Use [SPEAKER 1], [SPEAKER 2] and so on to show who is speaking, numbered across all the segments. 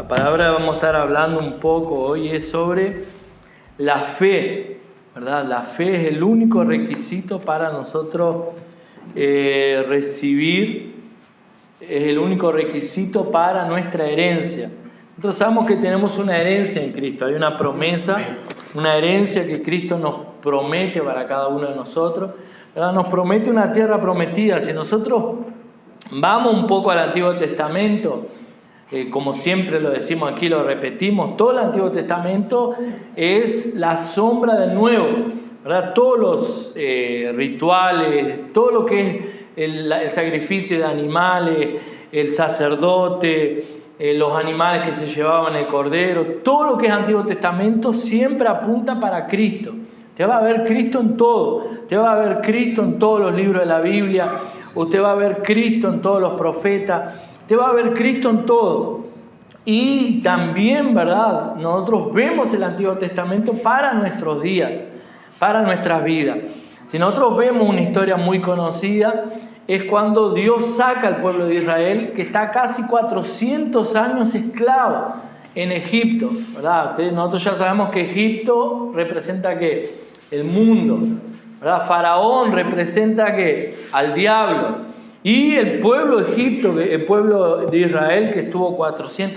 [SPEAKER 1] La palabra que vamos a estar hablando un poco hoy es sobre la fe, ¿verdad? La fe es el único requisito para nosotros recibir, es el único requisito para nuestra herencia. Nosotros sabemos que tenemos una herencia en Cristo, hay una promesa, una herencia que Cristo nos promete para cada uno de nosotros, ¿verdad? Nos promete una tierra prometida. Si nosotros vamos un poco al Antiguo Testamento, como siempre lo decimos aquí, lo repetimos, todo el Antiguo Testamento es la sombra del Nuevo, ¿verdad? Todos los rituales, todo lo que es el sacrificio de animales, el sacerdote, los animales que se llevaban el cordero, todo lo que es Antiguo Testamento siempre apunta para Cristo. Te va a ver Cristo en todo, te va a ver Cristo en todos los libros de la Biblia, usted va a ver Cristo en todos los profetas, te va a ver Cristo en todo. Y también, ¿verdad? Nosotros vemos el Antiguo Testamento para nuestros días, para nuestras vidas. Si nosotros vemos una historia muy conocida, es cuando Dios saca al pueblo de Israel, que está casi 400 años esclavo en Egipto, ¿verdad? Nosotros ya sabemos que Egipto representa ¿qué? El mundo, ¿verdad? Faraón representa ¿qué? Al diablo. Y el pueblo de Egipto, el pueblo de Israel, que estuvo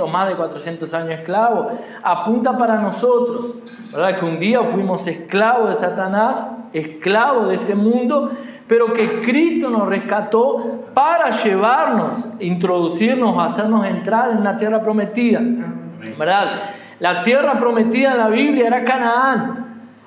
[SPEAKER 1] más de 400 años esclavo, apunta para nosotros, ¿verdad? Que un día fuimos esclavos de Satanás, esclavos de este mundo, pero que Cristo nos rescató para llevarnos, introducirnos, hacernos entrar en una tierra prometida, ¿verdad? La tierra prometida en la Biblia era Canaán.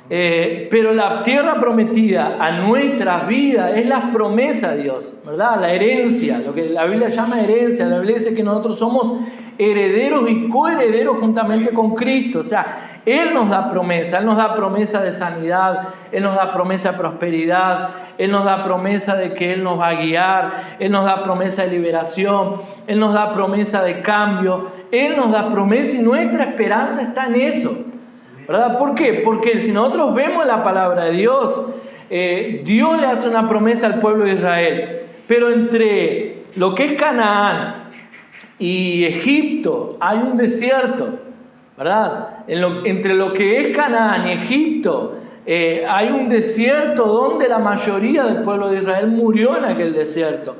[SPEAKER 1] Pero la tierra prometida a nuestras vidas es la promesa de Dios, ¿verdad? La herencia, lo que la Biblia llama herencia. La Biblia dice que nosotros somos herederos y coherederos juntamente con Cristo. O sea, Él nos da promesa, Él nos da promesa de sanidad, Él nos da promesa de prosperidad, Él nos da promesa de que Él nos va a guiar, Él nos da promesa de liberación, Él nos da promesa de cambio, Él nos da promesa y nuestra esperanza está en eso, ¿verdad? ¿Por qué? Porque si nosotros vemos la palabra de Dios, Dios le hace una promesa al pueblo de Israel, pero entre lo que es Canaán y Egipto hay un desierto, ¿verdad? Entre lo que es Canaán y Egipto hay un desierto donde la mayoría del pueblo de Israel murió en aquel desierto,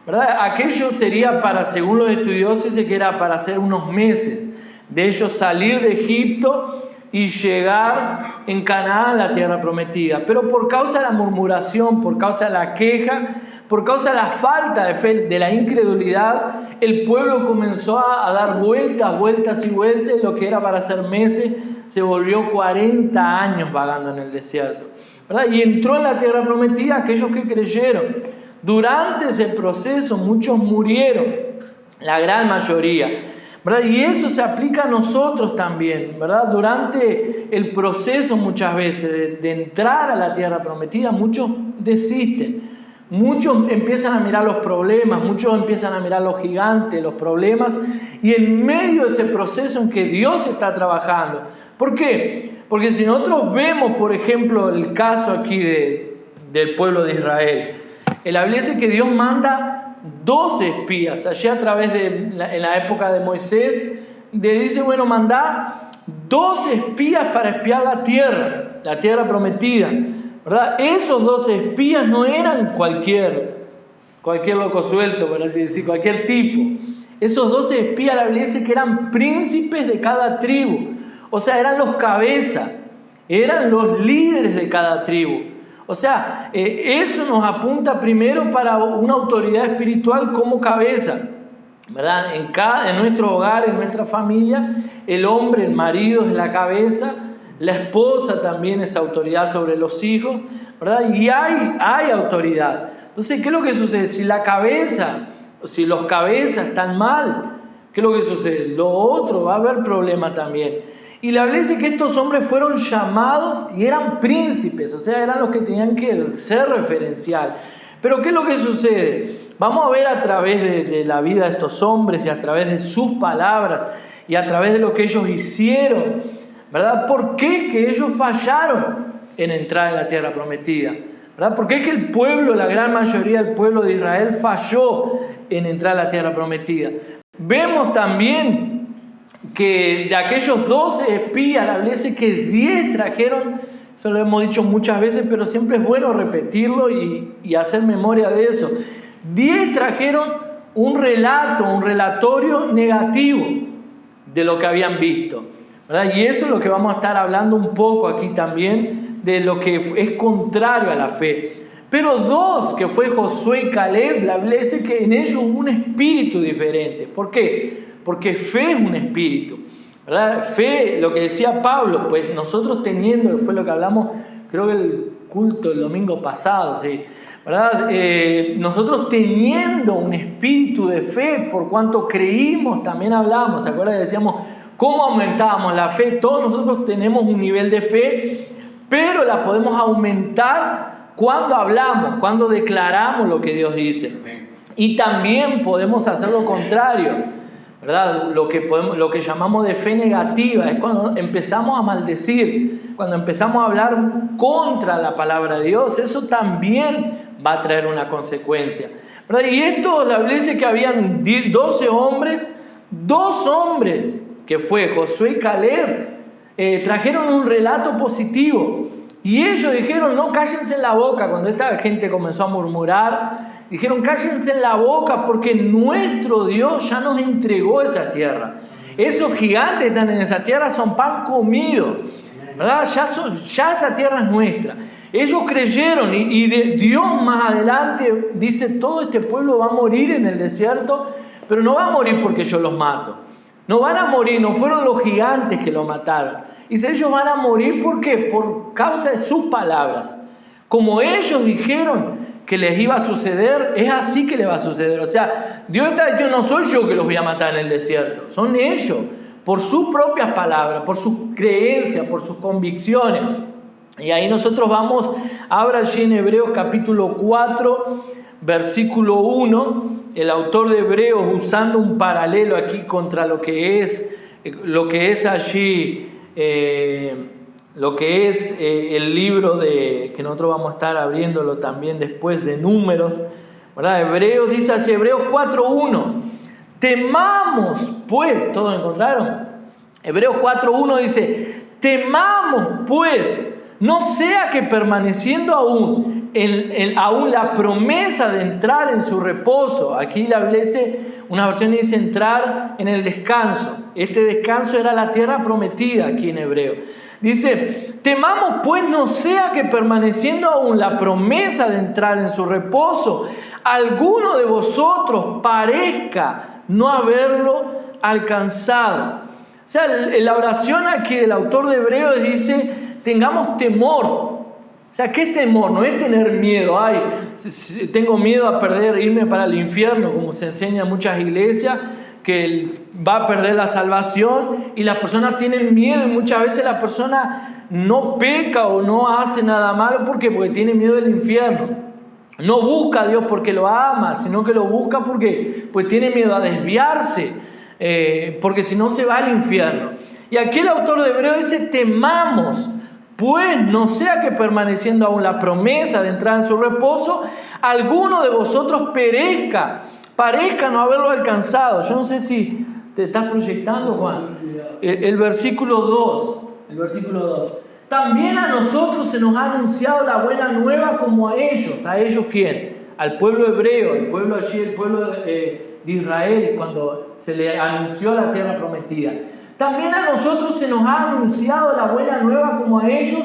[SPEAKER 1] ¿verdad? Aquello sería según los estudiosos, dice que era para hacer unos meses de ellos salir de Egipto y llegar en Canaán, la tierra prometida. Pero por causa de la murmuración, por causa de la queja, por causa de la falta de fe, de la incredulidad, el pueblo comenzó a dar vueltas y vueltas, y lo que era para hacer meses se volvió 40 años vagando en el desierto, ¿verdad? Y entró en la tierra prometida aquellos que creyeron. Durante ese proceso muchos murieron, la gran mayoría, ¿verdad? Y eso se aplica a nosotros también, ¿verdad? Durante el proceso muchas veces de entrar a la tierra prometida, muchos desisten, muchos empiezan a mirar los problemas, muchos empiezan a mirar los gigantes, los problemas, y en medio de ese proceso en que Dios está trabajando. ¿Por qué? Porque si nosotros vemos, por ejemplo, el caso aquí del pueblo de Israel, la Biblia dice que Dios manda 12 espías, allí a través en la época de Moisés, le dice, bueno, mandá 12 espías para espiar la tierra prometida, ¿verdad? Esos 12 espías no eran cualquier loco suelto, por así decir, cualquier tipo. Esos 12 espías, la Biblia dice que eran príncipes de cada tribu, o sea, eran los cabezas, eran los líderes de cada tribu. O sea, eso nos apunta primero para una autoridad espiritual como cabeza, ¿verdad? En nuestro hogar, en nuestra familia, el hombre, el marido es la cabeza, la esposa también es autoridad sobre los hijos, ¿verdad? Y hay autoridad. Entonces, ¿qué es lo que sucede? Si los cabezas están mal, ¿qué es lo que sucede? Lo otro, va a haber problema también. Y la Biblia dice que estos hombres fueron llamados y eran príncipes, o sea, eran los que tenían que ser referencial. Pero ¿qué es lo que sucede? Vamos a ver a través de la vida de estos hombres y a través de sus palabras y a través de lo que ellos hicieron, ¿verdad? ¿Por qué que ellos fallaron en entrar en la tierra prometida? ¿Verdad? ¿Por qué que el pueblo, la gran mayoría del pueblo de Israel falló en entrar a la tierra prometida? Vemos también que de aquellos 12 espías, la Biblia dice que 10 trajeron, eso lo hemos dicho muchas veces, pero siempre es bueno repetirlo y hacer memoria de eso. 10 trajeron un relatorio negativo de lo que habían visto, ¿verdad? Y eso es lo que vamos a estar hablando un poco aquí también, de lo que es contrario a la fe. Pero 2, que fue Josué y Caleb, la Biblia dice que en ellos hubo un espíritu diferente. ¿Por qué? Porque fe es un espíritu, ¿verdad? Fe, lo que decía Pablo, pues nosotros teniendo, fue lo que hablamos, creo que el culto el domingo pasado, ¿sí? ¿Verdad? Nosotros teniendo un espíritu de fe, por cuanto creímos, también hablábamos, ¿se acuerdan? Decíamos, ¿cómo aumentábamos la fe? Todos nosotros tenemos un nivel de fe, pero la podemos aumentar cuando hablamos, cuando declaramos lo que Dios dice. Y también podemos hacer lo contrario, ¿verdad? Lo que llamamos de fe negativa es cuando empezamos a maldecir, cuando empezamos a hablar contra la palabra de Dios. Eso también va a traer una consecuencia, ¿verdad? Y esto, la Biblia dice que habían 12 hombres, 2 hombres, que fue Josué y Caleb, trajeron un relato positivo. Y ellos dijeron, no, cállense en la boca. Cuando esta gente comenzó a murmurar, dijeron, cállense en la boca porque nuestro Dios ya nos entregó esa tierra. Esos gigantes que están en esa tierra son pan comido, ¿verdad? Ya esa tierra es nuestra. Ellos creyeron y Dios más adelante dice, todo este pueblo va a morir en el desierto, pero no va a morir porque yo los mato. No van a morir, no fueron los gigantes que lo mataron. Y si ellos van a morir, ¿por qué? Por causa de sus palabras. Como ellos dijeron que les iba a suceder, es así que les va a suceder. O sea, Dios está diciendo, no soy yo que los voy a matar en el desierto, son ellos, por sus propias palabras, por sus creencias, por sus convicciones. Y ahí nosotros vamos, abra allí en Hebreos capítulo 4, versículo 1, el autor de Hebreos usando un paralelo aquí contra lo que es allí, lo que es el libro que nosotros vamos a estar abriéndolo también después de Números, ¿verdad? Hebreos dice así, Hebreos 4.1, temamos pues, ¿todos encontraron? Hebreos 4.1 dice, temamos pues, no sea que permaneciendo aún la promesa de entrar en su reposo, aquí la Biblia dice, una versión dice entrar en el descanso. Este descanso era la tierra prometida aquí en hebreo. Dice, temamos pues no sea que permaneciendo aún la promesa de entrar en su reposo, alguno de vosotros parezca no haberlo alcanzado. O sea, la oración aquí del autor de Hebreos dice, tengamos temor. O sea, ¿qué es temor? No es tener miedo. Ay, tengo miedo a irme para el infierno, como se enseña en muchas iglesias, que va a perder la salvación y las personas tienen miedo y muchas veces la persona no peca o no hace nada malo porque tiene miedo del infierno. No busca a Dios porque lo ama, sino que lo busca porque pues tiene miedo a desviarse, porque si no se va al infierno. Y aquí el autor de Hebreos dice, temamos, pues no sea que permaneciendo aún la promesa de entrar en su reposo, alguno de vosotros parezca no haberlo alcanzado. Yo no sé si te estás proyectando, Juan. El versículo 2. El versículo 2. También a nosotros se nos ha anunciado la buena nueva como a ellos. ¿A ellos quién? Al pueblo hebreo, el pueblo de Israel, cuando se le anunció la tierra prometida. También a nosotros se nos ha anunciado la buena nueva como a ellos,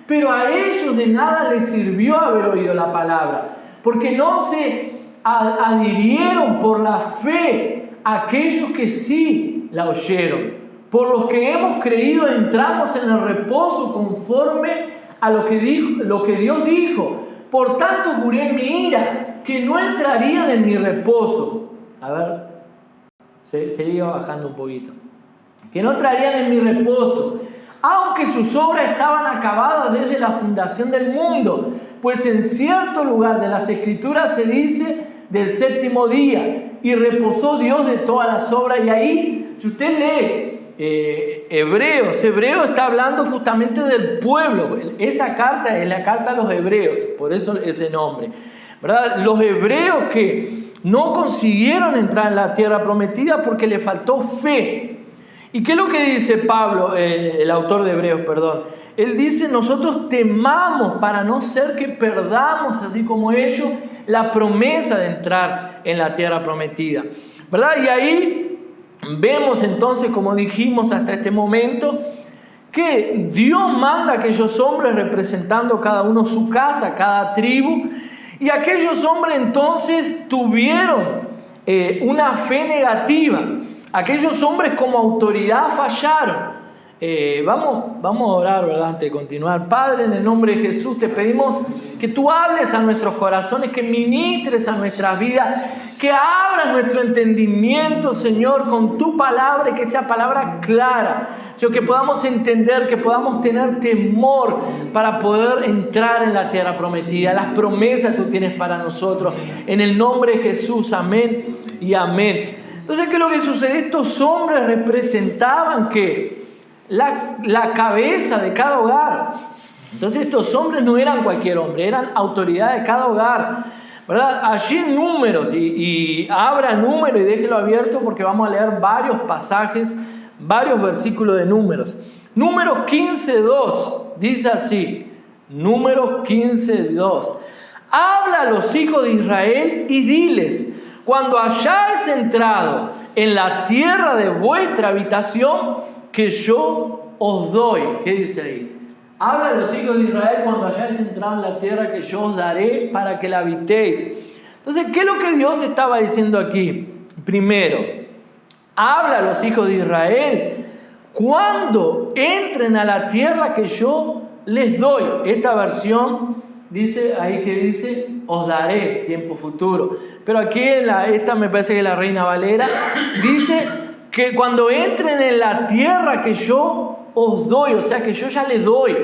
[SPEAKER 1] pero a ellos de nada les sirvió haber oído la palabra, porque no se adhirieron por la fe aquellos que sí la oyeron. Por los que hemos creído entramos en el reposo conforme a lo que Dios dijo. Por tanto juré en mi ira que no entrarían en mi reposo. A ver, se iba bajando un poquito. Que no entrarían en mi reposo, aunque sus obras estaban acabadas desde la fundación del mundo. Pues en cierto lugar de las Escrituras se dice del séptimo día, y reposó Dios de todas las obras. Y ahí, si usted lee Hebreos está hablando justamente del pueblo. Esa carta es la carta a los hebreos, por eso ese nombre, ¿verdad? Los hebreos que no consiguieron entrar en la tierra prometida porque le faltó fe. ¿Y qué es lo que dice Pablo, el autor de Hebreos, perdón? Él dice, nosotros temamos para no ser que perdamos, así como ellos, la promesa de entrar en la tierra prometida, ¿verdad? Y ahí vemos entonces, como dijimos hasta este momento, que Dios manda a aquellos hombres representando cada uno su casa, cada tribu, y aquellos hombres entonces tuvieron una fe negativa. Aquellos hombres como autoridad fallaron. Vamos a orar, ¿verdad? Antes de continuar. Padre, en el nombre de Jesús te pedimos que tú hables a nuestros corazones, que ministres a nuestras vidas, que abras nuestro entendimiento, Señor, con tu palabra, y que sea palabra clara, Señor, que podamos entender, que podamos tener temor para poder entrar en la tierra prometida, las promesas que tú tienes para nosotros, en el nombre de Jesús, amén y amén. Entonces, ¿qué es lo que sucede? Estos hombres representaban que la cabeza de cada hogar. Entonces estos hombres no eran cualquier hombre, eran autoridad de cada hogar, ¿verdad? Allí en Números, y abra Números y déjelo abierto porque vamos a leer varios pasajes, varios versículos de Números. Números 15:2 dice así, Números 15:2: habla a los hijos de Israel y diles, cuando hayáis entrado en la tierra de vuestra habitación, que yo os doy. ¿Qué dice ahí? Habla a los hijos de Israel cuando hayáis entrado en la tierra que yo os daré para que la habitéis. Entonces, ¿qué es lo que Dios estaba diciendo aquí? Primero, habla a los hijos de Israel cuando entren a la tierra que yo les doy. Esta versión dice ahí que dice os daré, tiempo futuro. Pero aquí esta me parece que es la Reina Valera, dice que cuando entren en la tierra que yo os doy, o sea que yo ya le doy.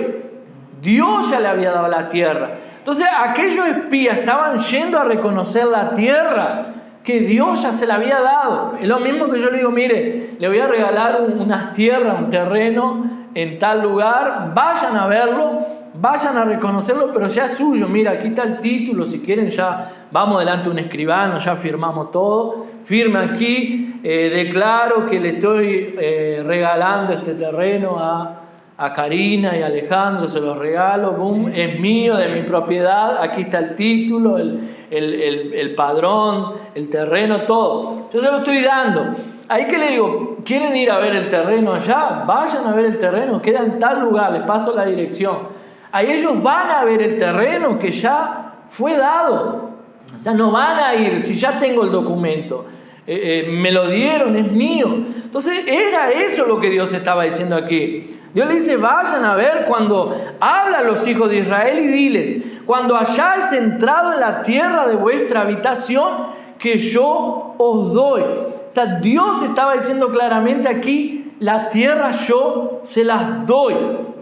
[SPEAKER 1] Dios ya le había dado la tierra. Entonces aquellos espías estaban yendo a reconocer la tierra que Dios ya se la había dado. Es lo mismo que yo le digo, mire, le voy a regalar unas tierras, un terreno en tal lugar, vayan a verlo, vayan a reconocerlo, pero ya es suyo. Mira, aquí está el título, si quieren ya vamos delante de un escribano, ya firmamos todo, firme aquí, declaro que le estoy regalando este terreno a Karina y a Alejandro, se los regalo, boom, es mío, de mi propiedad, aquí está el título, el padrón, el terreno, todo. Yo se lo estoy dando. Ahí que le digo, ¿quieren ir a ver el terreno allá? Vayan a ver el terreno, queda en tal lugar, les paso la dirección. Ahí ellos van a ver el terreno que ya fue dado. O sea, no van a ir, si ya tengo el documento, me lo dieron, es mío. Entonces era eso lo que Dios estaba diciendo aquí. Dios le dice, vayan a ver cuando habla a los hijos de Israel y diles, cuando hayáis entrado en la tierra de vuestra habitación, que yo os doy. O sea, Dios estaba diciendo claramente aquí, la tierra yo se las doy,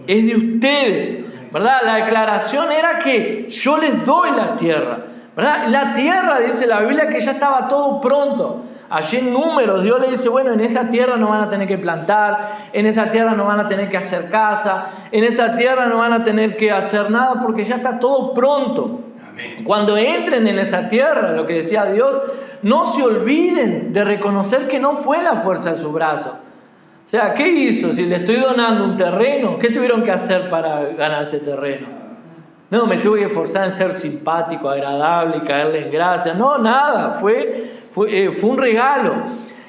[SPEAKER 1] es de ustedes, ¿verdad? La declaración era que yo les doy la tierra, ¿verdad? La tierra, dice la Biblia, que ya estaba todo pronto. Allí en Números, Dios le dice, bueno, en esa tierra no van a tener que plantar, en esa tierra no van a tener que hacer casa, en esa tierra no van a tener que hacer nada porque ya está todo pronto. Amén. Cuando entren en esa tierra, lo que decía Dios, no se olviden de reconocer que no fue la fuerza de su brazo. O sea, ¿qué hizo? Si le estoy donando un terreno, ¿qué tuvieron que hacer para ganar ese terreno? No, me tuve que esforzar en ser simpático, agradable y caerle en gracia. No, nada, fue un regalo.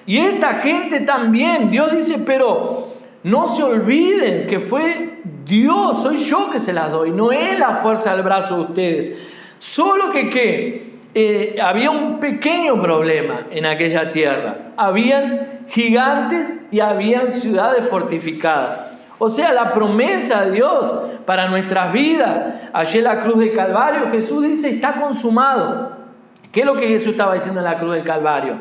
[SPEAKER 1] Y esta gente también, Dios dice, pero no se olviden que fue Dios, soy yo que se las doy, no es la fuerza del brazo de ustedes. Solo que había un pequeño problema en aquella tierra. Habían gigantes y habían ciudades fortificadas. O sea, la promesa de Dios para nuestras vidas, allí en la cruz del Calvario, Jesús dice, está consumado. ¿Qué es lo que Jesús estaba diciendo en la cruz del Calvario?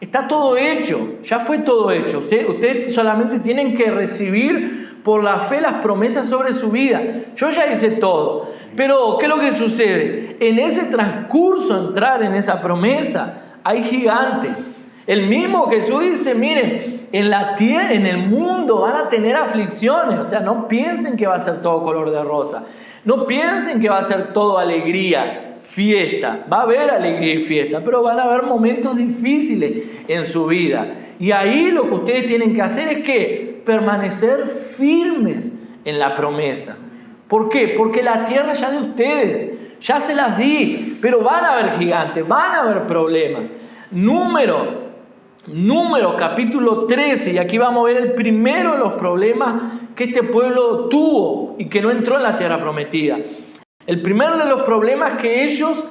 [SPEAKER 1] Está todo hecho, ya fue todo hecho. Ustedes solamente tienen que recibir por la fe las promesas sobre su vida. Yo ya hice todo. Pero, ¿qué es lo que sucede? En ese transcurso, entrar en esa promesa, hay gigantes. El mismo Jesús dice, miren, en la tierra, en el mundo van a tener aflicciones. O sea, no piensen que va a ser todo color de rosa. No piensen que va a ser todo alegría, fiesta. Va a haber alegría y fiesta, pero van a haber momentos difíciles en su vida. Y ahí lo que ustedes tienen que hacer es que permanecer firmes en la promesa. ¿Por qué? Porque la tierra ya de ustedes, ya se las di, pero van a haber gigantes, van a haber problemas. Número capítulo 13, y aquí vamos a ver el primero de los problemas que este pueblo tuvo y que no entró en la tierra prometida. El primero de los problemas que ellos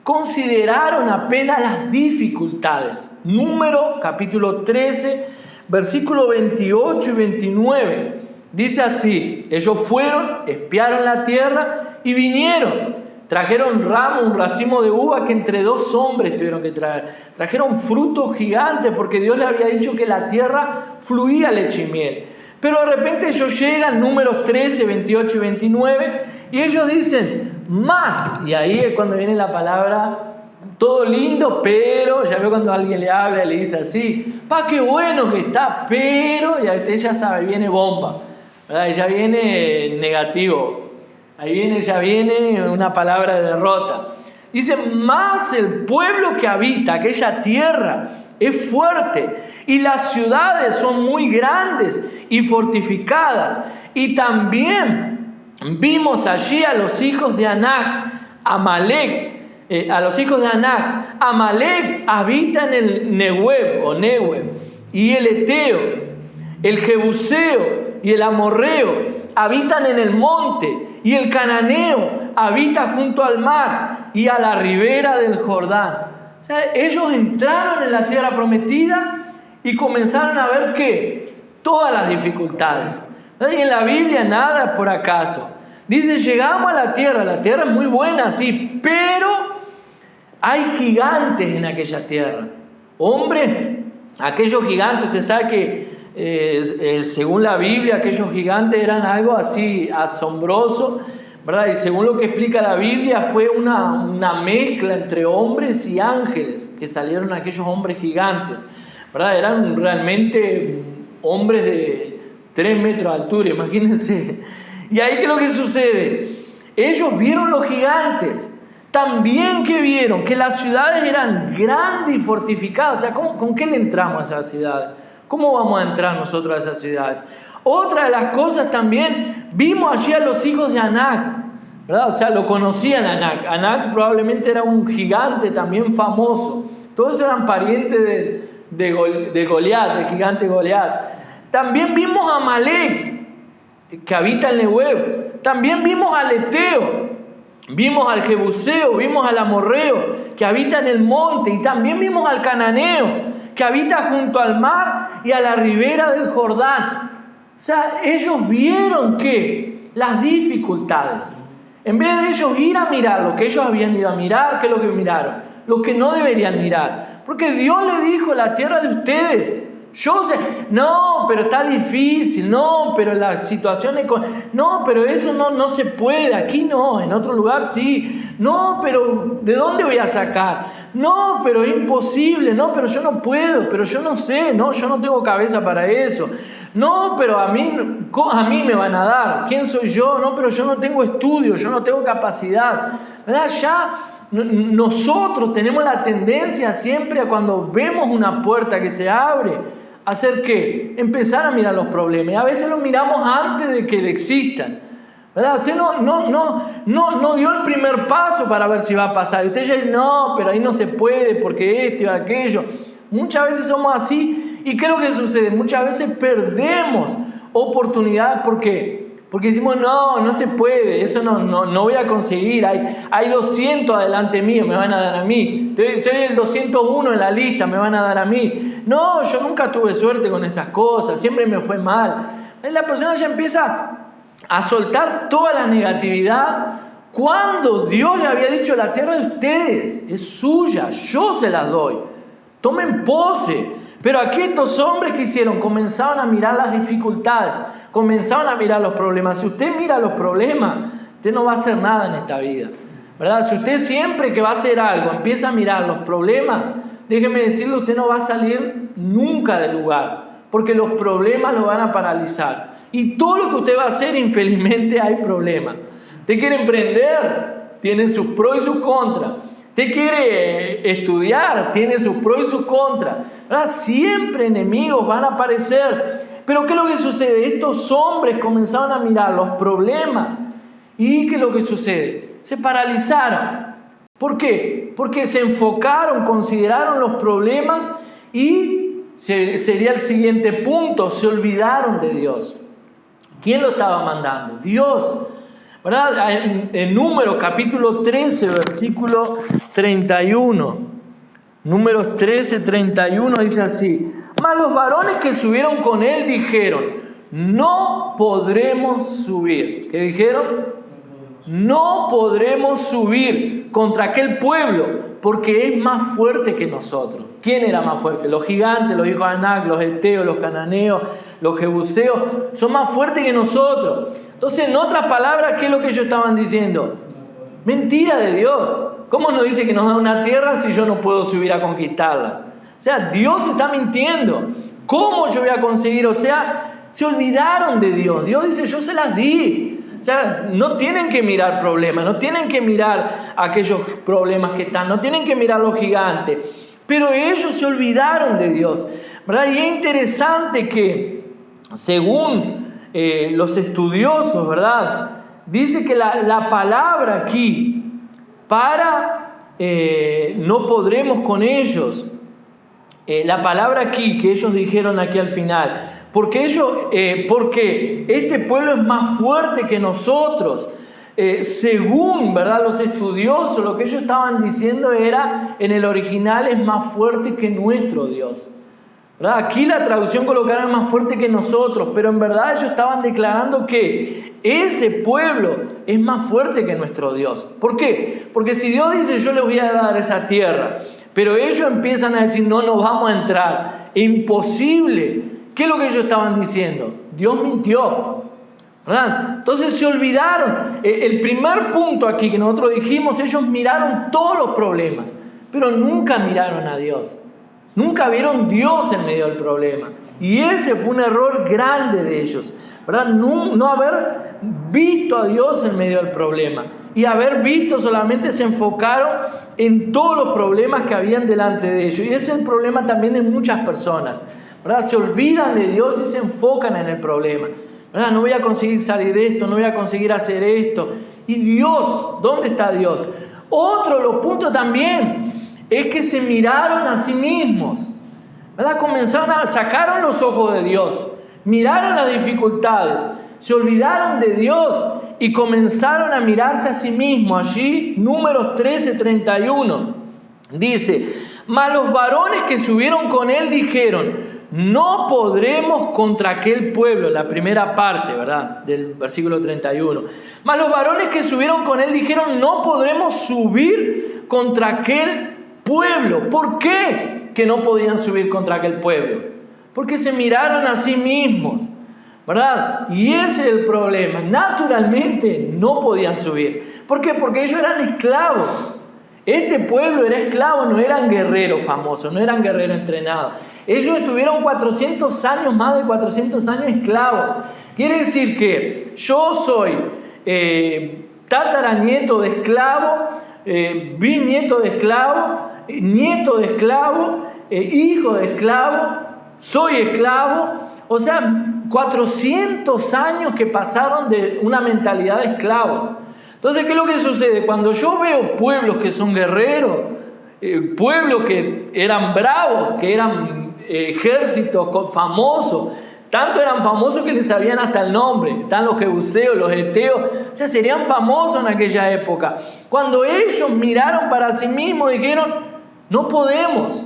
[SPEAKER 1] consideraron apenas las dificultades. Número capítulo 13, versículos 28 y 29. Dice así: ellos fueron, espiaron la tierra y vinieron. Trajeron un racimo de uva que entre 2 hombres tuvieron que traer. Trajeron frutos gigantes porque Dios les había dicho que la tierra fluía leche y miel. Pero de repente ellos llegan, números 13, 28 y 29, y ellos dicen, más. Y ahí es cuando viene la palabra, todo lindo, pero, ya veo cuando alguien le habla y le dice así, qué bueno que está, pero, y usted ya sabe, viene bomba, ¿verdad? Y ya viene negativo. Ahí ya viene una palabra de derrota. Dice, más el pueblo que habita aquella tierra es fuerte, y las ciudades son muy grandes y fortificadas. Y también vimos allí a los hijos de Anac, Amalek, Amalek habita en el Nehueb, y el Eteo, el Jebuseo y el Amorreo habitan en el monte, y el Cananeo habita junto al mar y a la ribera del Jordán. O sea, ellos entraron en la tierra prometida y comenzaron a ver que todas las dificultades. Y en la Biblia nada es por acaso. Dice, llegamos a la tierra es muy buena, sí, pero hay gigantes en aquella tierra. Hombre, aquellos gigantes, usted sabe que según la Biblia, aquellos gigantes eran algo así asombroso, ¿verdad? Y según lo que explica la Biblia, fue una mezcla entre hombres y ángeles que salieron aquellos hombres gigantes, ¿verdad? Eran realmente hombres de 3 metros de altura, imagínense. Y ahí, ¿qué es lo que sucede? Ellos vieron los gigantes. También que vieron que las ciudades eran grandes y fortificadas. O sea, ¿con qué le entramos a esas ciudades? ¿Cómo vamos a entrar nosotros a esas ciudades? Otra de las cosas también, vimos allí a los hijos de Anac, ¿verdad? O sea, lo conocían Anac. Anac probablemente era un gigante también famoso. Todos eran parientes de Goliat, del gigante Goliat. También vimos a Amalek, que habita en Nehueb. También vimos al Eteo, vimos al Jebuseo, vimos al Amorreo, que habita en el monte. Y también vimos al Cananeo, que habita junto al mar y a la ribera del Jordán. O sea, ellos vieron que las dificultades, en vez de ellos ir a mirar lo que ellos habían ido a mirar, ¿qué es lo que miraron? Lo que no deberían mirar. Porque Dios le dijo, la tierra de ustedes, yo sé, no, pero está difícil, no, pero la situación no, pero eso no se puede, aquí no, en otro lugar sí, no, pero ¿de dónde voy a sacar? No, pero es imposible, no, pero yo no puedo, pero yo no sé, no, yo no tengo cabeza para eso, no, pero a mí me van a dar, ¿quién soy yo? No, pero yo no tengo estudio, yo no tengo capacidad, ¿verdad? Ya nosotros tenemos la tendencia siempre a cuando vemos una puerta que se abre, ¿hacer qué? Empezar a mirar los problemas. Y a veces los miramos antes de que existan, ¿verdad? Usted no dio el primer paso para ver si va a pasar. Usted ya dice, no, pero ahí no se puede porque esto y aquello. Muchas veces somos así. ¿Y qué es lo que sucede? Muchas veces perdemos oportunidades. ¿Por qué? Porque decimos, no se puede, eso no voy a conseguir. Hay 200 adelante mío, me van a dar a mí. Soy el 201 en la lista, me van a dar a mí. No, yo nunca tuve suerte con esas cosas, siempre me fue mal. La persona ya empieza a soltar toda la negatividad cuando Dios le había dicho, la tierra de ustedes es suya, yo se las doy. Tomen pose. Pero aquí estos hombres que hicieron, comenzaron a mirar las dificultades, comenzaron a mirar los problemas. Si usted mira los problemas, usted no va a hacer nada en esta vida, ¿verdad? Si usted siempre que va a hacer algo empieza a mirar los problemas, déjeme decirle, usted no va a salir nunca del lugar, porque los problemas lo van a paralizar. Y todo lo que usted va a hacer, infelizmente, hay problemas. Usted quiere emprender, tiene sus pros y sus contras. Usted quiere estudiar, tiene sus pros y sus contras. ¿verdad? Siempre enemigos van a aparecer. Pero ¿qué es lo que sucede? Estos hombres comenzaron a mirar los problemas. ¿Y qué es lo que sucede? Se paralizaron. ¿Por qué? Porque se enfocaron, consideraron los problemas y sería el siguiente punto, se olvidaron de Dios. ¿Quién lo estaba mandando? Dios. ¿Verdad? En Números capítulo 13, versículo 31. Números 13, 31 dice así: mas los varones que subieron con él dijeron, no podremos subir. ¿Qué dijeron? No podremos subir contra aquel pueblo, porque es más fuerte que nosotros. ¿Quién era más fuerte? Los gigantes, los hijos de Anac, los heteos, los cananeos, los jebuseos, son más fuertes que nosotros. Entonces, en otras palabras, ¿qué es lo que ellos estaban diciendo? Mentira de Dios. ¿Cómo nos dice que nos da una tierra si yo no puedo subir a conquistarla? O sea, Dios está mintiendo. ¿Cómo yo voy a conseguir? O sea, se olvidaron de Dios. Dios dice, yo se las di. O sea, no tienen que mirar problemas, no tienen que mirar aquellos problemas que están, no tienen que mirar los gigantes. Pero ellos se olvidaron de Dios, ¿verdad? Y es interesante que, según los estudiosos, ¿verdad? Dice que la palabra aquí, para no podremos con ellos, la palabra aquí que ellos dijeron aquí al final, porque este pueblo es más fuerte que nosotros. Según, ¿verdad?, los estudiosos, lo que ellos estaban diciendo era, en el original, es más fuerte que nuestro Dios. ¿Verdad? Aquí la traducción colocaron es más fuerte que nosotros, pero en verdad ellos estaban declarando que ese pueblo es más fuerte que nuestro Dios. ¿Por qué? Porque si Dios dice, yo les voy a dar esa tierra, pero ellos empiezan a decir, no vamos a entrar, imposible. ¿Qué es lo que ellos estaban diciendo? Dios mintió, ¿verdad? Entonces se olvidaron. El primer punto aquí que nosotros dijimos, ellos miraron todos los problemas, pero nunca miraron a Dios. Nunca vieron Dios en medio del problema. Y ese fue un error grande de ellos, ¿verdad? No haber visto a Dios en medio del problema. Y haber visto, solamente se enfocaron en todos los problemas que habían delante de ellos. Y ese es el problema también de muchas personas, ¿verdad? Se olvidan de Dios y se enfocan en el problema, ¿verdad? No voy a conseguir salir de esto, no voy a conseguir hacer esto. Y Dios, ¿dónde está Dios? Otro de los puntos también es que se miraron a sí mismos, ¿verdad? Sacaron los ojos de Dios, miraron las dificultades, se olvidaron de Dios y comenzaron a mirarse a sí mismos. Allí, Números 13, 31, dice, mas los varones que subieron con él dijeron, no podremos contra aquel pueblo, la primera parte, ¿verdad?, del versículo 31. Mas los varones que subieron con él dijeron, no podremos subir contra aquel pueblo. ¿Por qué que no podían subir contra aquel pueblo? Porque se miraron a sí mismos, ¿verdad? Y ese es el problema. Naturalmente no podían subir. ¿Por qué? Porque ellos eran esclavos. Este pueblo era esclavo, no eran guerreros famosos, no eran guerreros entrenados. Ellos estuvieron 400 años, más de 400 años esclavos. Quiere decir que yo soy tataranieto de esclavo, bisnieto de esclavo, nieto de esclavo, hijo de esclavo, soy esclavo. O sea, 400 años que pasaron de una mentalidad de esclavos. Entonces, ¿qué es lo que sucede? Cuando yo veo pueblos que son guerreros, pueblos que eran bravos, que eran ejércitos famosos, tanto eran famosos que les sabían hasta el nombre, están los jebuseos, los heteos, o sea, serían famosos en aquella época. Cuando ellos miraron para sí mismos, dijeron, no podemos.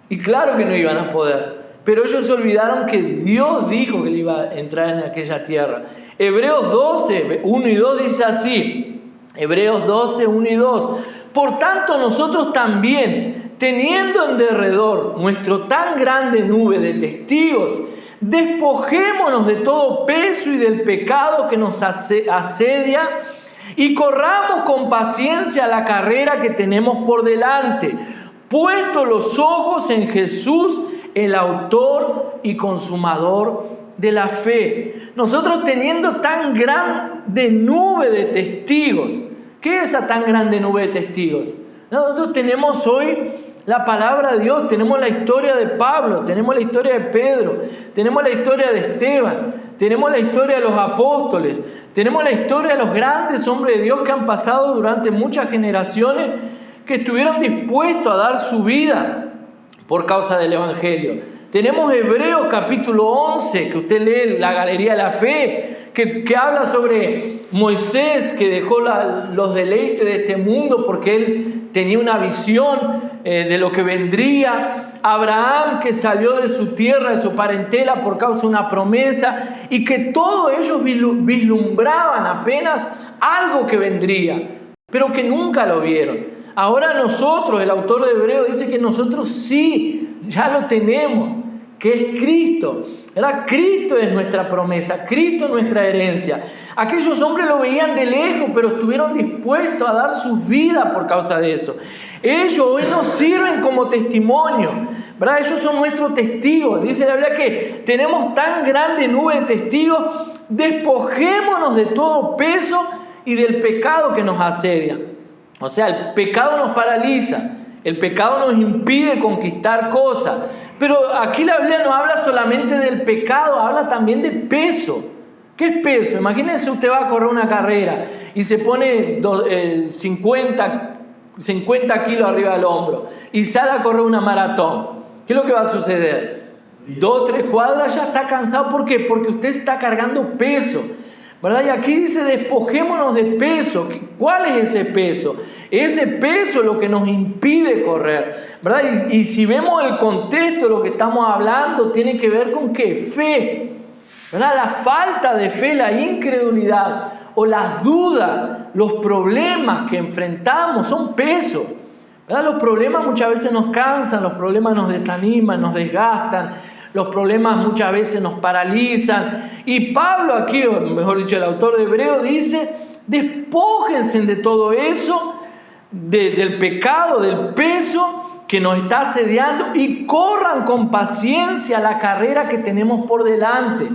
[SPEAKER 1] Y claro que no iban a poder. Pero ellos se olvidaron que Dios dijo que le iba a entrar en aquella tierra. Hebreos 12, 1 y 2 dice así. Hebreos 12, 1 y 2. Por tanto, nosotros también, teniendo en derredor nuestro tan grande nube de testigos, despojémonos de todo peso y del pecado que nos asedia y corramos con paciencia la carrera que tenemos por delante, puesto los ojos en Jesús, el autor y consumador de la fe. Nosotros teniendo tan grande nube de testigos. ¿Qué es esa tan grande nube de testigos? Nosotros tenemos hoy la palabra de Dios, tenemos la historia de Pablo, tenemos la historia de Pedro, tenemos la historia de Esteban, tenemos la historia de los apóstoles, tenemos la historia de los grandes hombres de Dios que han pasado durante muchas generaciones, que estuvieron dispuestos a dar su vida por causa del Evangelio. Tenemos Hebreos capítulo 11, que usted lee en la Galería de la Fe, que habla sobre Moisés, que dejó los deleites de este mundo porque él tenía una visión de lo que vendría. Abraham, que salió de su tierra, de su parentela por causa de una promesa, y que todos ellos vislumbraban apenas algo que vendría, pero que nunca lo vieron. Ahora nosotros, el autor de Hebreos dice que nosotros sí, ya lo tenemos, que es Cristo, ¿verdad? Cristo es nuestra promesa, Cristo es nuestra herencia. Aquellos hombres lo veían de lejos, pero estuvieron dispuestos a dar su vida por causa de eso. Ellos hoy nos sirven como testimonio, ¿verdad? Ellos son nuestros testigos. Dice la Biblia que tenemos tan grande nube de testigos, despojémonos de todo peso y del pecado que nos asedia. O sea, el pecado nos paraliza, el pecado nos impide conquistar cosas. Pero aquí la Biblia no habla solamente del pecado, habla también de peso. ¿Qué es peso? Imagínense, usted va a correr una carrera y se pone 50 kilos arriba del hombro y sale a correr una maratón. ¿Qué es lo que va a suceder? 2 o 3 cuadras ya está cansado. ¿Por qué? Porque usted está cargando peso, ¿verdad? Y aquí dice, despojémonos de peso. ¿Cuál es ese peso? Ese peso es lo que nos impide correr, ¿verdad? Y si vemos el contexto de lo que estamos hablando, tiene que ver con ¿qué? Fe, ¿verdad? La falta de fe, la incredulidad o las dudas, los problemas que enfrentamos son peso, ¿verdad? Los problemas muchas veces nos cansan, los problemas nos desaniman, nos desgastan, los problemas muchas veces nos paralizan. Y Pablo aquí, o mejor dicho, el autor de Hebreos dice, despójense de todo eso, del pecado, del peso que nos está asediando, y corran con paciencia la carrera que tenemos por delante,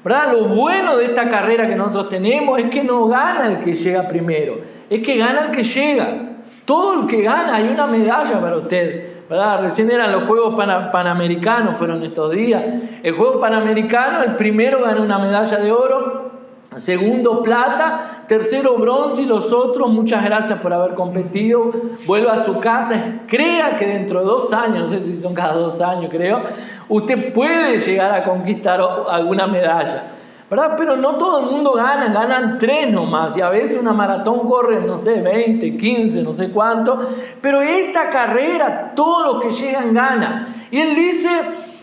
[SPEAKER 1] ¿verdad? Lo bueno de esta carrera que nosotros tenemos es que no gana el que llega primero, es que gana el que llega. Todo el que gana, hay una medalla para ustedes, ¿verdad? Recién eran los Juegos Panamericanos, fueron estos días. El Juego Panamericano, el primero gana una medalla de oro, segundo plata, tercero bronce, y los otros, muchas gracias por haber competido, vuelva a su casa. Crea que dentro de 2 años, no sé si son cada 2 años, creo, usted puede llegar a conquistar alguna medalla, ¿verdad? Pero no todo el mundo gana, ganan 3 nomás, y a veces una maratón corre, no sé, 20, 15, no sé cuánto, pero esta carrera, todos los que llegan ganan. Y él dice,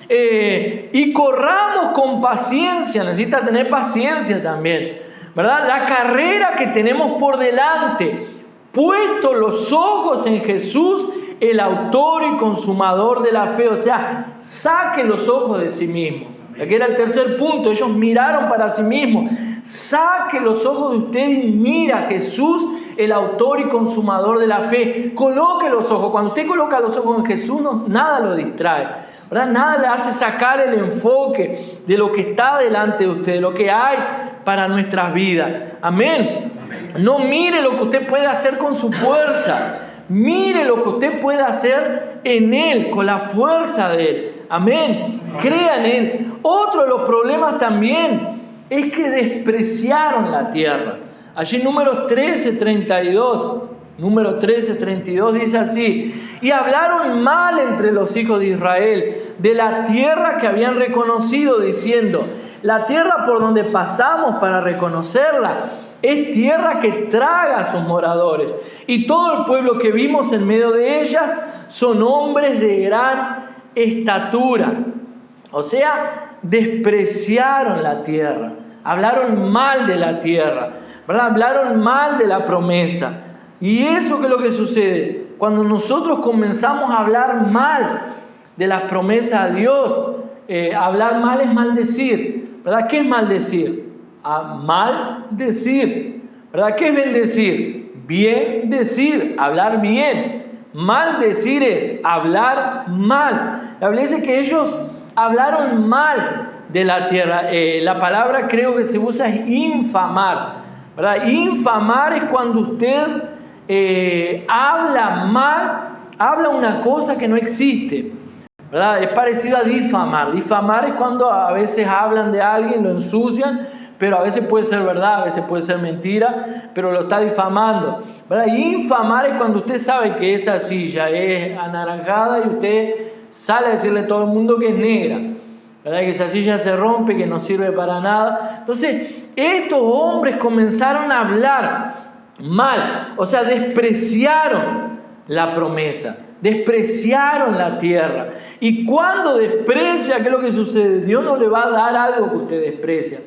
[SPEAKER 1] y corramos con paciencia, necesita tener paciencia también, ¿verdad? La carrera que tenemos por delante, puesto los ojos en Jesús, el autor y consumador de la fe. O sea, saque los ojos de sí mismo. Aquí era el tercer punto, ellos miraron para sí mismos. Saque los ojos de usted y mira a Jesús, el autor y consumador de la fe. Coloque los ojos. Cuando usted coloca los ojos en Jesús, nada lo distrae, ¿verdad? Nada le hace sacar el enfoque de lo que está delante de usted, de lo que hay para nuestras vidas. Amén. No mire lo que usted puede hacer con su fuerza. Mire lo que usted puede hacer en Él, con la fuerza de Él. Amén. Crea en Él. Otro de los problemas también es que despreciaron la tierra. Allí Números 13:32. Número 13:32 dice así: y hablaron mal entre los hijos de Israel de la tierra que habían reconocido, diciendo: la tierra por donde pasamos para reconocerla es tierra que traga a sus moradores, y todo el pueblo que vimos en medio de ellas son hombres de gran estatura. O sea, despreciaron la tierra, hablaron mal de la tierra, ¿verdad? Hablaron mal de la promesa. Y eso, ¿qué es lo que sucede? Cuando nosotros comenzamos a hablar mal de las promesas de Dios, hablar mal es maldecir, ¿verdad? ¿Qué es maldecir? Maldecir, ¿verdad? ¿Qué es bendecir? Bien decir, hablar bien. Maldecir es hablar mal. La Biblia dice que ellos hablaron mal de la tierra. La palabra creo que se usa es infamar, ¿verdad? Infamar es cuando usted habla mal habla una cosa que no existe, ¿verdad? Es parecido a difamar. Difamar es cuando a veces hablan de alguien, lo ensucian, pero a veces puede ser verdad, a veces puede ser mentira, pero lo está difamando, ¿verdad? Y infamar es cuando usted sabe que esa silla es anaranjada y usted sale a decirle a todo el mundo que es negra, ¿verdad? Que esa silla se rompe, que no sirve para nada. Entonces, estos hombres comenzaron a hablar mal, o sea, despreciaron la promesa, despreciaron la tierra. Y cuando desprecia, ¿qué es lo que sucede? Dios no le va a dar algo que usted desprecia,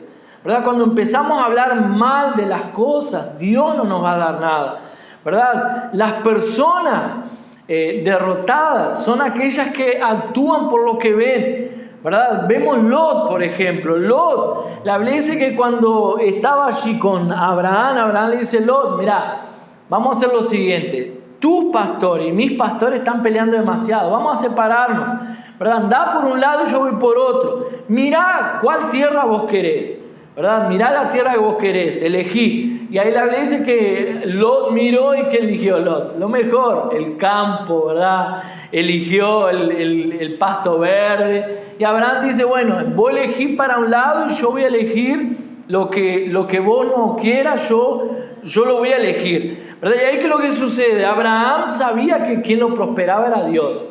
[SPEAKER 1] ¿verdad? Cuando empezamos a hablar mal de las cosas, Dios no nos va a dar nada, ¿verdad? Las personas derrotadas son aquellas que actúan por lo que ven, ¿verdad? Vemos Lot, por ejemplo. Lot, la Biblia dice que cuando estaba allí con Abraham le dice: Lot, mira, vamos a hacer lo siguiente, tus pastores y mis pastores están peleando demasiado, vamos a separarnos, ¿verdad? Andá por un lado y yo voy por otro, mirá cuál tierra vos querés, ¿verdad? Mirá la tierra que vos querés, elegí. Y ahí la Biblia dice que Lot miró y que eligió Lot, lo mejor, el campo, ¿verdad? Eligió el pasto verde. Y Abraham dice: bueno, vos elegís para un lado y yo voy a elegir lo que vos no quieras, yo lo voy a elegir, ¿verdad? Y ahí que lo que sucede, Abraham sabía que quien lo prosperaba era Dios,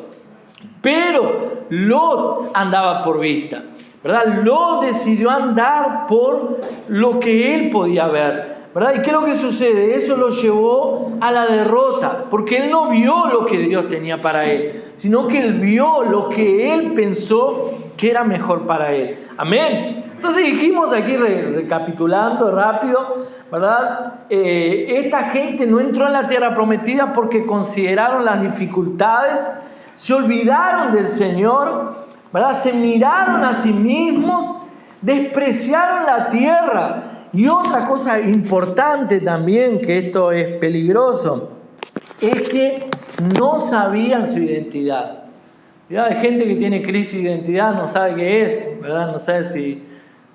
[SPEAKER 1] pero Lot andaba por vista, ¿verdad? Lot decidió andar por lo que él podía ver, ¿verdad? ¿Y qué es lo que sucede? Eso lo llevó a la derrota, porque él no vio lo que Dios tenía para él, sino que él vio lo que él pensó que era mejor para él. Amén. Entonces dijimos aquí, recapitulando rápido, ¿verdad? Esta gente no entró en la tierra prometida porque consideraron las dificultades, se olvidaron del Señor, ¿verdad? Se miraron a sí mismos, despreciaron la tierra. Y otra cosa importante también, que esto es peligroso, es que no sabían su identidad. ¿Verdad? Hay gente que tiene crisis de identidad, no sabe qué es, ¿verdad? No sabe si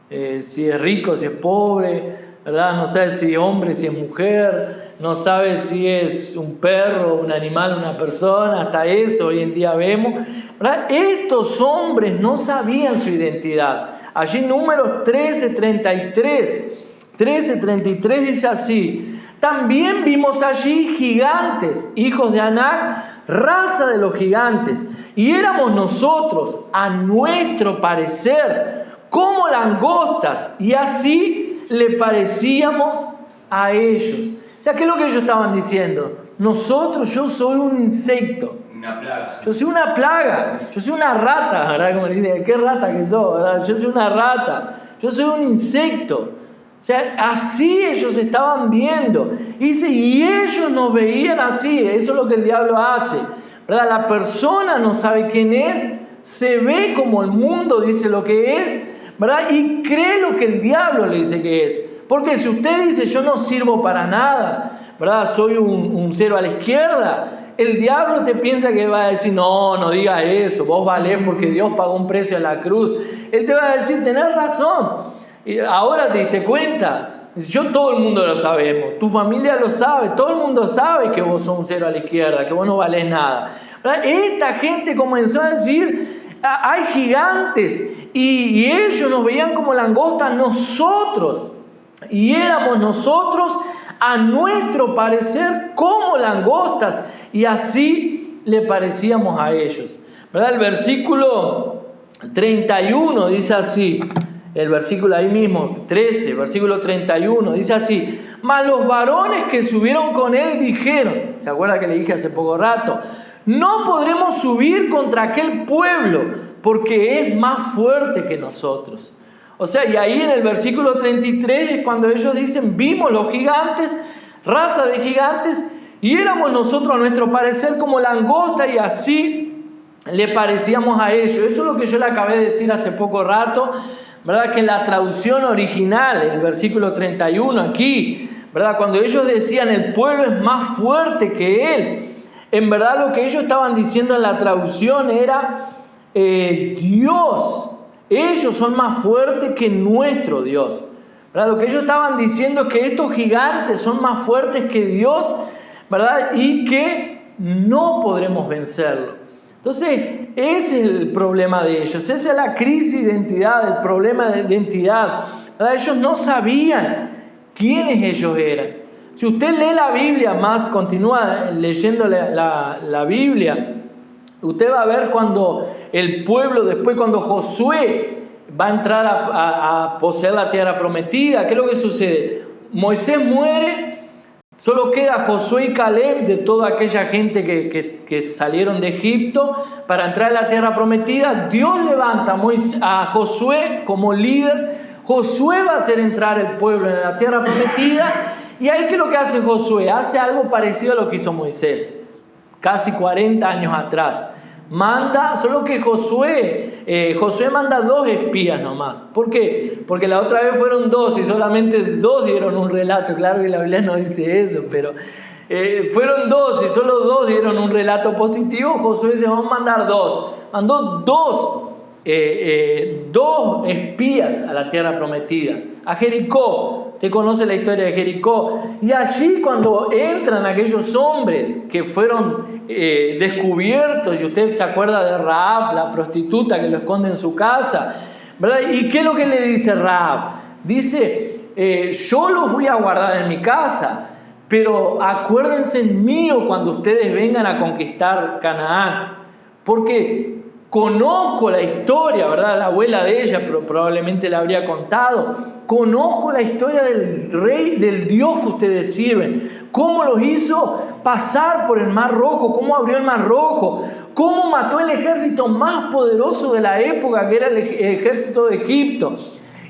[SPEAKER 1] es rico, si es pobre, ¿verdad? No sabe si es hombre, si es mujer, no sabe si es un perro, un animal, una persona, hasta eso hoy en día vemos, ¿verdad? Estos hombres no sabían su identidad. Allí Números 13:33 dice así: también vimos allí gigantes, hijos de Anac, raza de los gigantes, y éramos nosotros, a nuestro parecer, como langostas, y así le parecíamos a ellos. O sea, ¿qué es lo que ellos estaban diciendo? Yo soy un insecto.
[SPEAKER 2] Una plaga.
[SPEAKER 1] Yo soy una plaga, yo soy una rata, ¿verdad? Como le dicen, ¿qué rata que sos, verdad? Yo soy una rata, yo soy un insecto. O sea, así ellos estaban viendo. Dice, y ellos nos veían así. Eso es lo que el diablo hace, ¿verdad? La persona no sabe quién es, se ve como el mundo dice lo que es, ¿verdad? Y cree lo que el diablo le dice que es. Porque si usted dice, yo no sirvo para nada, ¿verdad? Soy un cero a la izquierda, el diablo te piensa que va a decir, no diga eso, vos valés porque Dios pagó un precio en la cruz. Él te va a decir, tenés razón. Y ahora te diste cuenta. Todo el mundo lo sabemos, tu familia lo sabe, todo el mundo sabe que vos sos un cero a la izquierda, que vos no valés nada, ¿verdad? Esta gente comenzó a decir, hay gigantes, y ellos nos veían como langostas nosotros, y éramos nosotros a nuestro parecer como langostas, y así le parecíamos a ellos, ¿verdad? El versículo 31 dice así, el versículo ahí mismo, 13, versículo 31, dice así: mas los varones que subieron con él dijeron, ¿se acuerda que le dije hace poco rato? No podremos subir contra aquel pueblo, porque es más fuerte que nosotros. O sea, y ahí en el versículo 33 es cuando ellos dicen, vimos los gigantes, raza de gigantes, y éramos nosotros a nuestro parecer como langosta, y así le parecíamos a ellos. Eso es lo que yo le acabé de decir hace poco rato, ¿verdad? Que en la traducción original, el versículo 31 aquí, ¿verdad? Cuando ellos decían el pueblo es más fuerte que él, en verdad lo que ellos estaban diciendo en la traducción era Dios, ellos son más fuertes que nuestro Dios, ¿verdad? Lo que ellos estaban diciendo es que estos gigantes son más fuertes que Dios, ¿verdad? Y que no podremos vencerlo. Entonces, ese es el problema de ellos, esa es la crisis de identidad, el problema de identidad. ¿Verdad? Ellos no sabían quiénes ellos eran. Si usted lee la Biblia más, continúa leyendo la Biblia, usted va a ver cuando el pueblo, después cuando Josué va a entrar a poseer la tierra prometida, ¿qué es lo que sucede? Moisés muere. Solo queda Josué y Caleb de toda aquella gente que salieron de Egipto para entrar a la tierra prometida. Dios levanta a Josué como líder. Josué va a hacer entrar el pueblo en la tierra prometida. Y ahí, ¿qué es lo que hace Josué? Hace algo parecido a lo que hizo Moisés, casi 40 años atrás. Solo que Josué manda 2 espías nomás. ¿Por qué? Porque la otra vez fueron 2 y solamente 2 dieron un relato. Claro que la Biblia no dice eso, pero fueron 2 y solo 2 dieron un relato positivo. Josué dice, vamos a mandar 2. Mandó 2 espías a la tierra prometida, a Jericó. Usted conoce la historia de Jericó. Y allí, cuando entran aquellos hombres que fueron descubiertos, y usted se acuerda de Rahab, la prostituta que lo esconde en su casa, ¿verdad? ¿Y qué es lo que le dice Rahab? Dice, yo los voy a guardar en mi casa, pero acuérdense mío cuando ustedes vengan a conquistar Canaán, porque conozco la historia, ¿verdad? La abuela de ella probablemente la habría contado. Conozco la historia del rey, del Dios que ustedes sirven. Cómo los hizo pasar por el Mar Rojo, cómo abrió el Mar Rojo, cómo mató el ejército más poderoso de la época, que era el ejército de Egipto.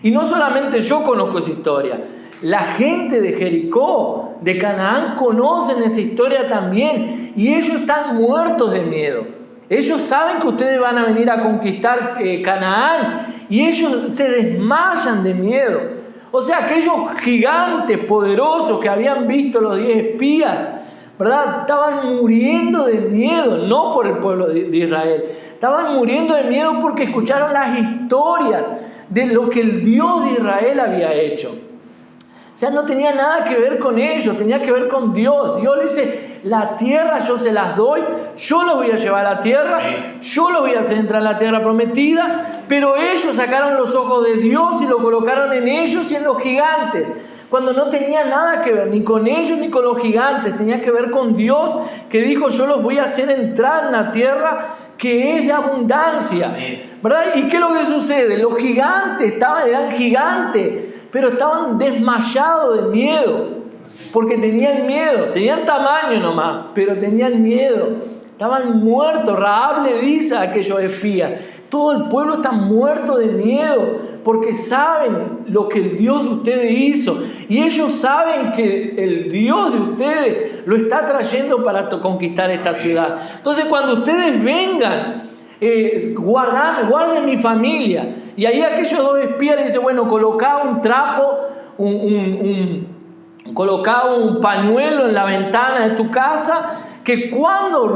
[SPEAKER 1] Y no solamente yo conozco esa historia. La gente de Jericó, de Canaán, conocen esa historia también. Y ellos están muertos de miedo. Ellos saben que ustedes van a venir a conquistar Canaán y ellos se desmayan de miedo. O sea, aquellos gigantes poderosos que habían visto los 10 espías, ¿verdad? Estaban muriendo de miedo, no por el pueblo de Israel. Estaban muriendo de miedo porque escucharon las historias de lo que el Dios de Israel había hecho. O sea, no tenía nada que ver con ellos, tenía que ver con Dios. Dios le dice, la tierra yo se las doy, yo los voy a llevar a la tierra, yo los voy a hacer entrar a la tierra prometida, pero ellos sacaron los ojos de Dios y lo colocaron en ellos y en los gigantes, cuando no tenía nada que ver ni con ellos ni con los gigantes, tenía que ver con Dios, que dijo, yo los voy a hacer entrar en la tierra que es de abundancia, ¿verdad? ¿Y qué es lo que sucede? Los gigantes eran gigantes, pero estaban desmayados de miedo, porque tenían miedo, tenían tamaño nomás, pero tenían miedo, estaban muertos. Rahab le dice a aquellos espías, todo el pueblo está muerto de miedo, porque saben lo que el Dios de ustedes hizo, y ellos saben que el Dios de ustedes lo está trayendo para conquistar esta ciudad. Entonces, cuando ustedes vengan, guarden mi familia. Y ahí aquellos 2 espías le dicen, bueno, colocá un trapo, colocá un pañuelo en la ventana de tu casa, que cuando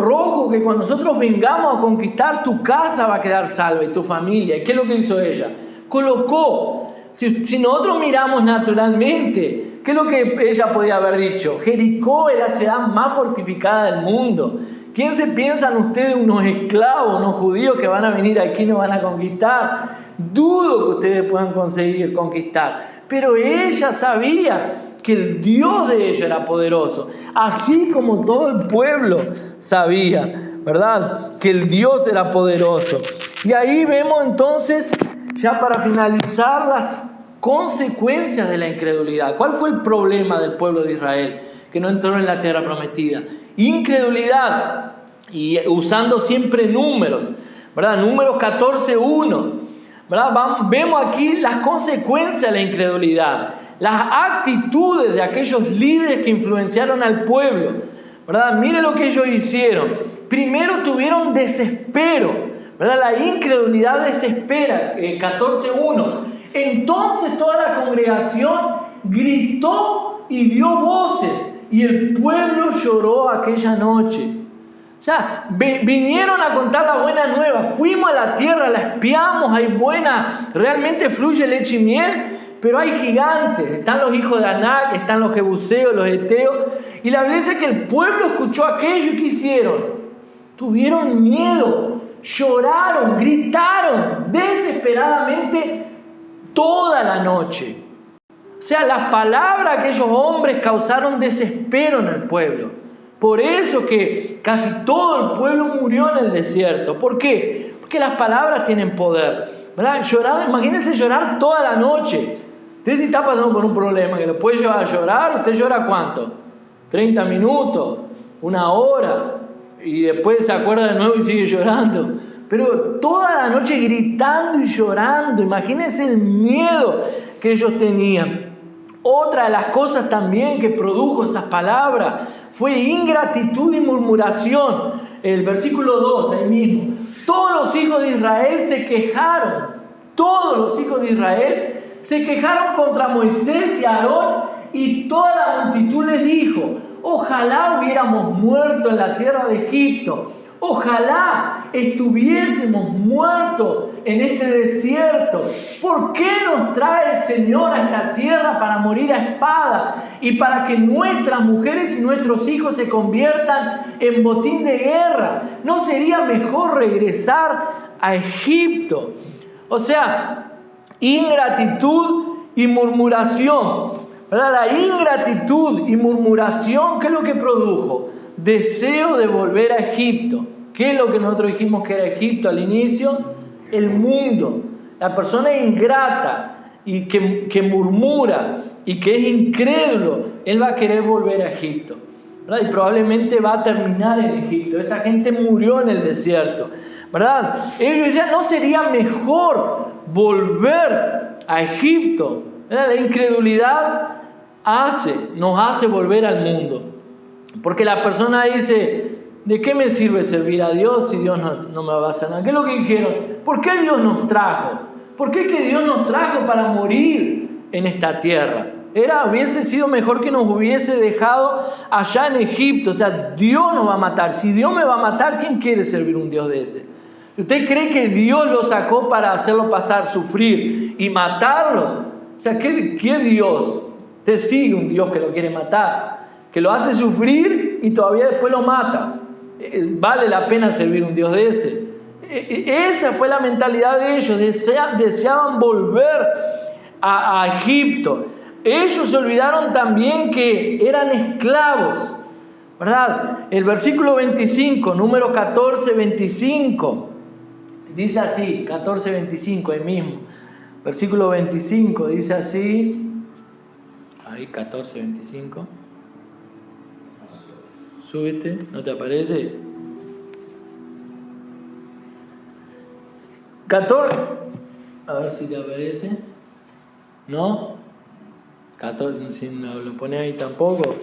[SPEAKER 1] nosotros vengamos a conquistar, tu casa va a quedar salva y tu familia. ¿Y qué es lo que hizo ella? Colocó. Si nosotros miramos naturalmente, ¿qué es lo que ella podía haber dicho? Jericó es la ciudad más fortificada del mundo. ¿Quién se piensan ustedes, unos esclavos, unos judíos que van a venir aquí y nos van a conquistar? Dudo que ustedes puedan conseguir conquistar. Pero ella sabía que el Dios de ella era poderoso, así como todo el pueblo sabía, ¿verdad? Que el Dios era poderoso. Y ahí vemos entonces, ya para finalizar, las consecuencias de la incredulidad. ¿Cuál fue el problema del pueblo de Israel que no entró en la tierra prometida? Incredulidad, y usando siempre números, ¿verdad? Números 14:1, ¿verdad? Vemos aquí las consecuencias de la incredulidad, las actitudes de aquellos líderes que influenciaron al pueblo, ¿verdad? Miren lo que ellos hicieron. Primero tuvieron desespero, ¿verdad? La incredulidad desespera, 14:1. Entonces toda la congregación gritó y dio voces, y el pueblo lloró aquella noche. O sea, vinieron a contar la buena nueva. Fuimos a la tierra, la espiamos, hay buena, realmente fluye leche y miel. pero hay gigantes. Están los hijos de Anac, están los jebuseos, los heteos. Y la Biblia dice que el pueblo escuchó aquello y ¿qué hicieron? Tuvieron miedo, lloraron, gritaron desesperadamente toda la noche. O sea, las palabras de aquellos hombres causaron desespero en el pueblo. Por eso que casi todo el pueblo murió en el desierto. ¿Por qué? Porque las palabras tienen poder, ¿verdad? Llorar, imagínense llorar toda la noche. Usted si está pasando por un problema que lo puede llevar a llorar, ¿usted llora cuánto? 30 minutos, una hora, y después se acuerda de nuevo y sigue llorando. Pero toda la noche gritando y llorando, imagínense el miedo que ellos tenían. Otra de las cosas también que produjo esas palabras fue ingratitud y murmuración. El versículo 2, ahí mismo. Todos los hijos de Israel se quejaron. Todos los hijos de Israel se quejaron contra Moisés y Aarón, y toda la multitud les dijo: ojalá hubiéramos muerto en la tierra de Egipto. Ojalá estuviésemos muertos en este desierto. ¿Por qué nos trae el Señor a esta tierra para morir a espada y para que nuestras mujeres y nuestros hijos se conviertan en botín de guerra? ¿No sería mejor regresar a Egipto? O sea, ingratitud y murmuración, ¿verdad? La ingratitud y murmuración, ¿qué es lo que produjo? Deseo de volver a Egipto. ¿Qué es lo que nosotros dijimos que era Egipto al inicio? El mundo. La persona ingrata y que murmura y que es incrédulo, él va a querer volver a Egipto, ¿verdad? Y probablemente va a terminar en Egipto. Esta gente murió en el desierto, ¿verdad? Ellos decían: ¿no sería mejor volver a Egipto? ¿Verdad? La incredulidad nos hace volver al mundo. Porque la persona dice: ¿de qué me sirve servir a Dios si Dios no me va a hacer nada? ¿Qué es lo que dijeron? ¿Por qué Dios nos trajo? ¿Por qué que Dios nos trajo para morir en esta tierra? Hubiese sido mejor que nos hubiese dejado allá en Egipto. O sea, Dios nos va a matar. Si Dios me va a matar, ¿quién quiere servir un Dios de ese? ¿Usted cree que Dios lo sacó para hacerlo pasar, sufrir y matarlo? O sea, ¿qué Dios? Usted sigue un Dios que lo quiere matar, que lo hace sufrir y todavía después lo mata. ¿Vale la pena servir un Dios de ese? Esa fue la mentalidad de ellos. Deseaban volver a Egipto. Ellos se olvidaron también que eran esclavos, ¿verdad? El versículo 25, número 14, 25, dice así, 14, 25, ahí mismo. Versículo 25 dice así, ahí 14, 25. Súbete, ¿no te aparece? 14, a ver si te aparece. ¿No? 14, si no lo pone ahí tampoco.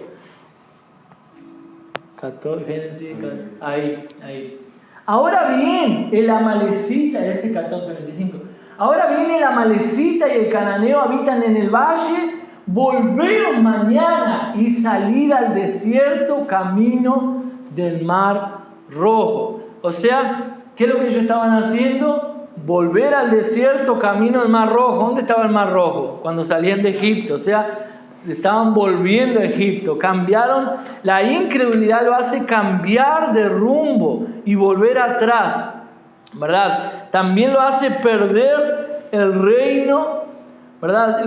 [SPEAKER 1] 14, Génesis, ahí. Ahora bien, el amalecita, ese 14, 25. Ahora bien, el amalecita y el cananeo habitan en el valle. Volveos mañana y salid al desierto camino del Mar Rojo. O sea, ¿qué es lo que ellos estaban haciendo? Volver al desierto camino del Mar Rojo. ¿Dónde estaba el Mar Rojo? Cuando salían de Egipto. O sea, estaban volviendo a Egipto. Cambiaron, la incredulidad lo hace cambiar de rumbo y volver atrás, ¿verdad? También lo hace perder el reino, ¿verdad?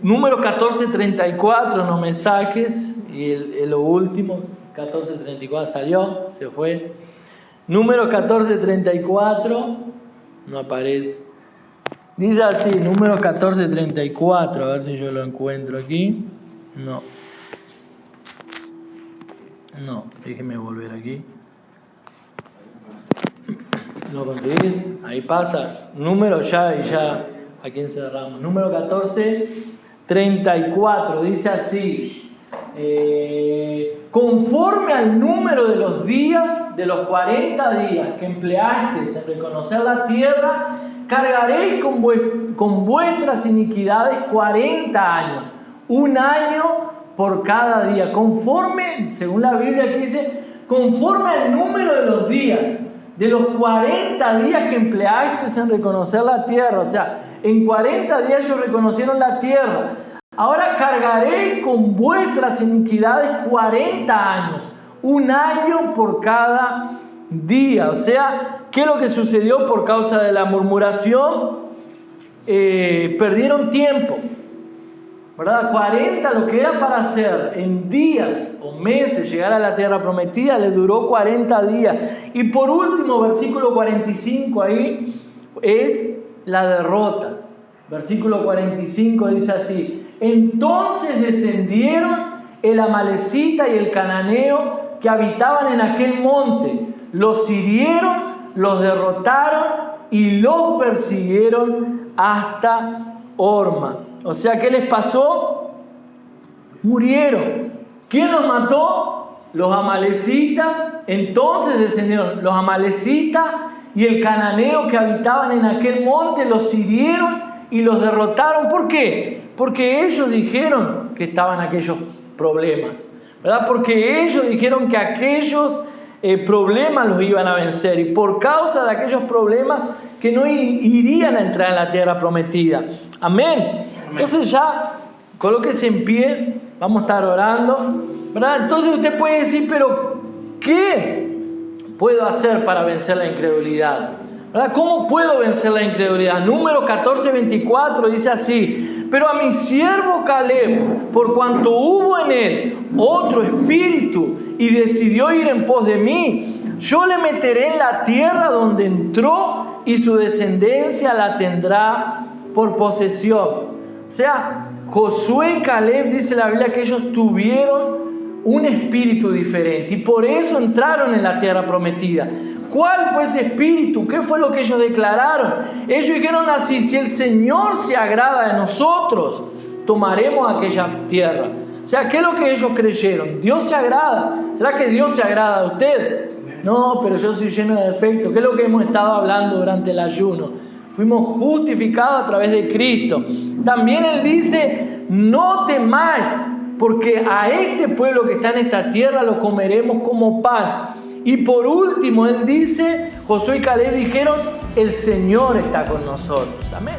[SPEAKER 1] Número 14:34, no me saques. Y lo último, 14:34, salió, se fue. Número 14:34, no aparece. Dice así, número 14:34, a ver si yo lo encuentro aquí. No, déjeme volver aquí. ¿Lo conseguís? Ahí pasa. Número ya, y ya aquí encerramos. Número 14:34, dice así. Conforme al número de los días, de los 40 días que empleasteis en reconocer la tierra, cargaréis con vuestras iniquidades 40 años, un año por cada día. Conforme, según la Biblia que dice, conforme al número de los días, de los 40 días que empleasteis en reconocer la tierra. O sea, En 40 días ellos reconocieron la tierra. Ahora cargaré con vuestras iniquidades 40 años, un año por cada día. O sea, ¿qué es lo que sucedió por causa de la murmuración? Perdieron tiempo, ¿verdad? 40, lo que era para hacer en días o meses llegar a la tierra prometida, les duró 40 días. Y por último, versículo 45 ahí, es la derrota. Versículo 45 dice así: entonces descendieron el amalecita y el cananeo que habitaban en aquel monte, los hirieron, los derrotaron y los persiguieron hasta Horma. O sea, ¿qué les pasó? Murieron. ¿Quién los mató? Los amalecitas. Entonces descendieron los amalecitas y el cananeo que habitaban en aquel monte, los hirieron y los derrotaron. ¿Por qué? Porque ellos dijeron que estaban aquellos problemas, ¿verdad? Porque ellos dijeron que aquellos problemas los iban a vencer, y por causa de aquellos problemas que no irían a entrar en la tierra prometida. Amén. Entonces ya, colóquese en pie, vamos a estar orando, ¿verdad? Entonces usted puede decir, pero ¿qué puedo hacer para vencer la incredulidad? ¿Verdad? ¿Cómo puedo vencer la incredulidad? Número 14:24 dice así: pero a mi siervo Caleb, por cuanto hubo en él otro espíritu y decidió ir en pos de mí, yo le meteré en la tierra donde entró y su descendencia la tendrá por posesión. O sea, Josué y Caleb, dice la Biblia, que ellos tuvieron un espíritu diferente y por eso entraron en la tierra prometida. ¿Cuál fue ese espíritu? ¿Qué fue lo que ellos declararon? Ellos dijeron así: si el Señor se agrada de nosotros, tomaremos aquella tierra. O sea, ¿qué es lo que ellos creyeron? Dios se agrada. ¿Será que Dios se agrada a usted? No, pero yo soy lleno de defectos. ¿Qué es lo que hemos estado hablando durante el ayuno? Fuimos justificados a través de Cristo. También Él dice: no temáis, porque a este pueblo que está en esta tierra lo comeremos como pan. Y por último, Él dice, Josué y Caleb dijeron: el Señor está con nosotros. Amén.